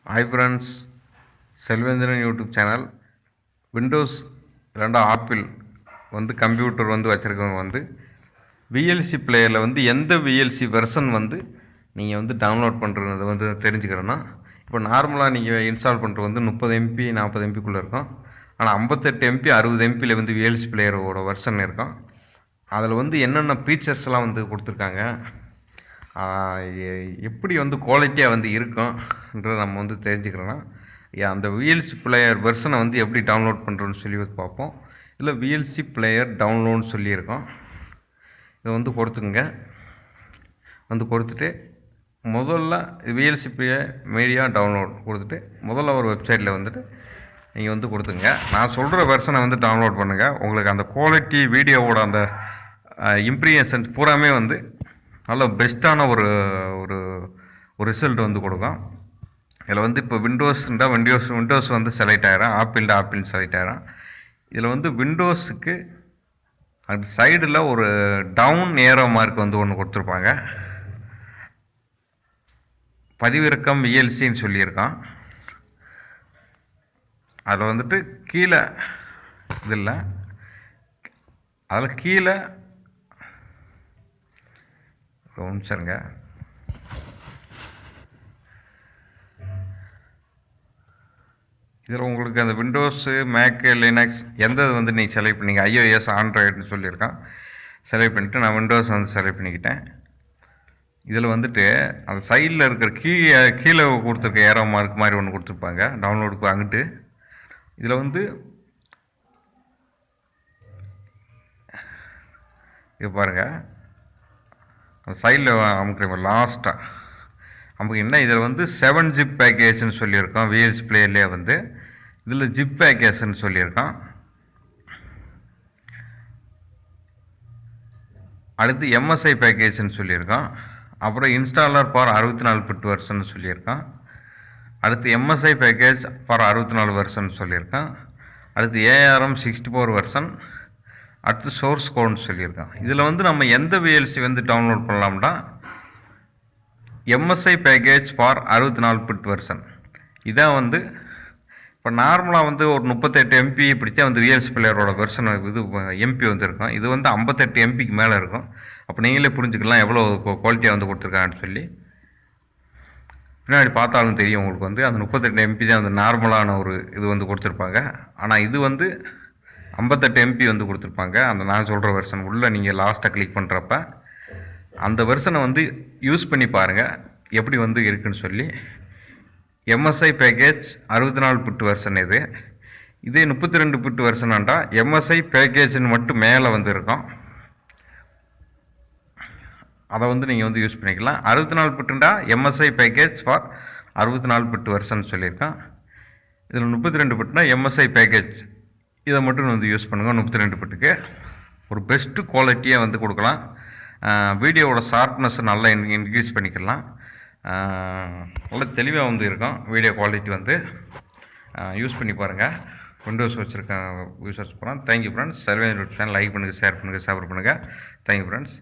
Hi friends, Selvendran YouTube channel. Windows இல்லைண்டா apple computer வச்சுருக்கவங்க VLC பிளேயரில் எந்த விஎல்சி வெர்ஷன் நீங்கள் டவுன்லோட் பண்ணுறது தெரிஞ்சுக்கிறேன்னா, இப்போ நார்மலாக நீங்கள் இன்ஸ்டால் பண்ணுறது 30 எம்பி 40 எம்பிக்குள்ளே இருக்கும். ஆனால் 58 எம்பி 60 எம்பியில் விஎல்சி பிளேயரோட வெர்ஷன் இருக்கும். அதில் என்னென்ன ஃபீச்சர்ஸ்லாம் கொடுத்துருக்காங்க, எப்படி குவாலிட்டியாக இருக்கும்ன்றதை நம்ம தெரிஞ்சுக்கிறோன்னா, அந்த விஎல்சி பிளேயர் வெர்ஷனை எப்படி டவுன்லோட் பண்ணுறோன்னு சொல்லி பார்ப்போம். இல்லை விஎல்சி பிளேயர் டவுன்லோட்னு சொல்லியிருக்கோம். இதை கொடுத்துங்க. கொடுத்துட்டு முதல்ல விஎல்சி பிளேயர் மீடியா டவுன்லோட் கொடுத்துட்டு முதல்ல ஒரு வெப்சைட்டில் நீங்கள் கொடுத்துங்க. நான் சொல்கிற வெர்ஷனை டவுன்லோட் பண்ணுங்கள். உங்களுக்கு அந்த குவாலிட்டி வீடியோவோட அந்த இம்ப்ரீஷன்ஸ் பூராமே நல்ல பெஸ்ட்டான ஒரு ஒரு ஒரு ரிசல்ட் கொடுக்கும். இதில் இப்போ விண்டோஸ்ன்றால் விண்டோஸ் செலக்ட் ஆகிடும், ஆப்பிள்னு செலக்ட் ஆகிடும். இதில் விண்டோஸுக்கு அது சைடில் ஒரு டவுன் ஏரோ மார்க் ஒன்று கொடுத்துருப்பாங்க. பதிவிறக்கம் விஎல்சின்னு சொல்லியிருக்கான். அதில் கீழே இதில் அதில் கீழே கவனிச்சுருங்க. இதில் உங்களுக்கு அந்த விண்டோஸு, மேக்கு, லினக்ஸ் எந்த நீங்கள் செலக்ட் பண்ணிங்க. ஐஓஎஸ், ஆண்ட்ராய்டுன்னு சொல்லியிருக்கான். செலக்ட் பண்ணிவிட்டு நான் விண்டோஸ் செலக்ட் பண்ணிக்கிட்டேன். இதில் அந்த சைடில் இருக்கிற கீழே கொடுத்துருக்க ஏரோ மார்க் மாதிரி ஒன்று கொடுத்துருப்பாங்க டவுன்லோடுக்கு அங்கிட்டு. இதில் இது பாருங்கள், அந்த சைடில் அமுக்குறீங்க லாஸ்ட்டாக நமக்கு என்ன. இதில் 7 ஜிப் பேக்கேஜ்னு சொல்லியிருக்கோம். விஎல்சி பிளேயர்லேயே இதில் ஜிப் பேக்கேஜ்னு சொல்லியிருக்கோம். அடுத்து எம்எஸ்ஐ பேக்கேஜ்னு சொல்லியிருக்கோம். அப்புறம் இன்ஸ்டாலர் ஃபார் 64 பிட் வெர்ஷன் சொல்லியிருக்கோம். அடுத்து எம்எஸ்ஐ பேக்கேஜ் ஃபார் 64 வெர்ஷன் சொல்லியிருக்கோம். அடுத்து ஏஆர்எம் 64 வெர்ஷன். அடுத்து சோர்ஸ் கோட்னு சொல்லியிருக்கோம். இதில் நம்ம எந்த விஎல்சி டவுன்லோட் பண்ணலாம்னா, MSI package for 64 bit version. இதான் இப்போ நார்மலாக ஒரு 38 எம்பி இப்படித்தான் விஎல்சி பிளேயரோட வெர்ஷன் இது எம்பி இருக்கும். இது 58 எம்பிக்கு மேலே இருக்கும். அப்போ நீங்களே புரிஞ்சுக்கலாம் எவ்வளோ குவாலிட்டியாக கொடுத்துருக்காங்கன்னு சொல்லி. பின்னாடி பார்த்தாலும் தெரியும் உங்களுக்கு அந்த 38 எம்பி தான் நார்மலான ஒரு இது கொடுத்துருப்பாங்க. ஆனால் இது 58 எம்பி கொடுத்துருப்பாங்க. அந்த நான் சொல்கிற வெர்ஷன் உள்ளே நீங்கள் லாஸ்ட்டாக கிளிக் பண்ணுறப்ப அந்த வெர்ஷனை யூஸ் பண்ணி பாருங்கள் எப்படி இருக்குன்னு சொல்லி. எம்எஸ்ஐ பேக்கேஜ் 64 பிட் வெர்ஷன் இது. இதே 32 பிட் வெர்ஷனாண்டா எம்எஸ்ஐ பேக்கேஜ்னு மட்டும் மேலே இருக்கும். அதை நீங்கள் யூஸ் பண்ணிக்கலாம். 64 பிட்டுண்டா MSI package for 64 bit version சொல்லியிருக்கேன். இதில் 32 பிட்னா எம்எஸ்ஐ பேக்கேஜ். இதை மட்டும் யூஸ் பண்ணுங்கள். 32 பிட்டுக்கு ஒரு பெஸ்ட்டு குவாலிட்டியாக கொடுக்கலாம். வீடியோவோட ஷார்ப்னஸ் நல்லா இன்க்ரீஸ் பண்ணிக்கலாம். நல்ல தெளிவாக இருக்கும். வீடியோ குவாலிட்டி யூஸ் பண்ணி பாருங்கள். விண்டோஸ் வச்சுருக்கேன் யூசர்ஸ் போகிறோம். Thank you friends. Survey channel like பண்ணுங்கள், ஷேர் பண்ணுங்கள், சப்ஸ்கிரைப் பண்ணுங்கள். Thank you friends.